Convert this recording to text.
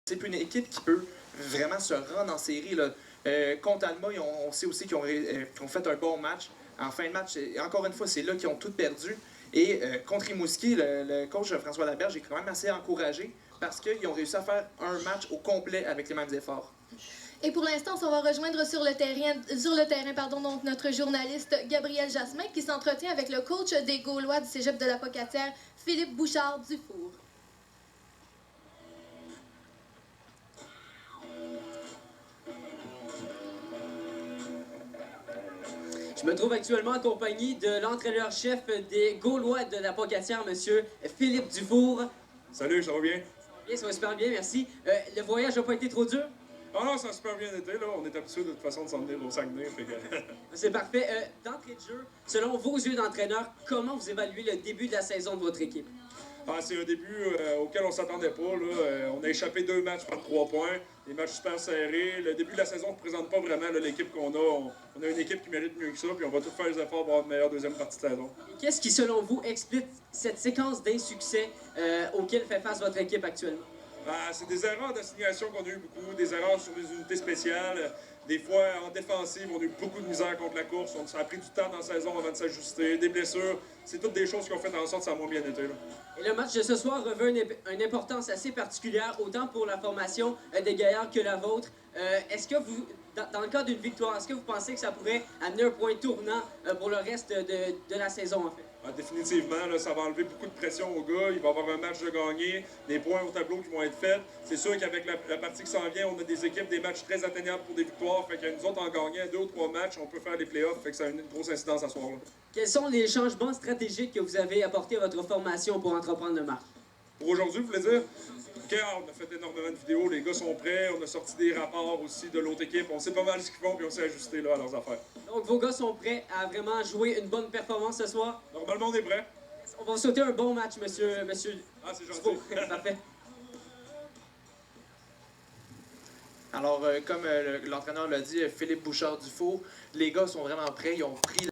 C'est une équipe qui peut vraiment se rendre en série. Là. Contre Alma, on sait aussi qu'ils ont fait un bon match. En fin de match, encore une fois, c'est là qu'ils ont tout perdu. Et contre Rimouski, le coach François Laberge est quand même assez encouragé parce qu'ils ont réussi à faire un match au complet avec les mêmes efforts. Et pour l'instant, on va rejoindre sur le terrain, donc notre journaliste Gabriel Jasmin qui s'entretient avec le coach des Gaulois du cégep de la Pocatière, Philippe Bouchard-Dufour. Je me trouve actuellement accompagné de l'entraîneur-chef des Gaulois de la Pocatière, M. Philippe Dufour. Salut, ça va bien? Bien, ça va super bien, merci. Le voyage n'a pas été trop dur? Ah non, ça a super bien été, là. On est habitué de toute façon de s'en venir au Saguenay, fait que... C'est parfait. D'entrée de jeu, selon vos yeux d'entraîneur, comment vous évaluez le début de la saison de votre équipe? Ah, c'est un début auquel on s'attendait pas, là. On a échappé 2 matchs par 3 points, des matchs super serrés. Le début de la saison ne représente pas vraiment l'équipe qu'on a. On a une équipe qui mérite mieux que ça, puis on va tout faire les efforts pour avoir une meilleure deuxième partie de saison. Qu'est-ce qui, selon vous, explique cette séquence d'insuccès auquel fait face votre équipe actuellement? C'est des erreurs d'assignation qu'on a eu beaucoup, des erreurs sur les unités spéciales. Des fois, en défensive, on a eu beaucoup de misère contre la course. Ça a pris du temps dans la saison avant de s'ajuster. Des blessures, c'est toutes des choses qui ont fait en sorte que ça a moins bien été. Là. Et le match de ce soir revêt une importance assez particulière, autant pour la formation des Gaillards que la vôtre. Est-ce que vous, dans le cas d'une victoire, est-ce que vous pensez que ça pourrait amener un point tournant pour le reste de la saison, en fait? Définitivement, là, ça va enlever beaucoup de pression aux gars. Il va y avoir un match de gagner, des points au tableau qui vont être faits. C'est sûr qu'avec la partie qui s'en vient, on a des équipes, des matchs très atteignables pour des victoires. Fait que nous autres, en gagnant 2 ou 3 matchs, on peut faire les playoffs. Fait que ça a une grosse incidence à ce soir-là. Quels sont les changements stratégiques que vous avez apportés à votre formation pour entreprendre le match? Pour aujourd'hui, vous voulez dire? OK, on a fait énormément de vidéos, les gars sont prêts, on a sorti des rapports aussi de l'autre équipe, on sait pas mal ce qu'ils font, puis on s'est ajusté là, à leurs affaires. Donc vos gars sont prêts à vraiment jouer une bonne performance ce soir? Normalement, on est prêts. On va souhaiter un bon match, monsieur. Ah, c'est gentil. Parfait. Alors, comme l'entraîneur l'a dit, Philippe Bouchard-Dufour, les gars sont vraiment prêts, ils ont pris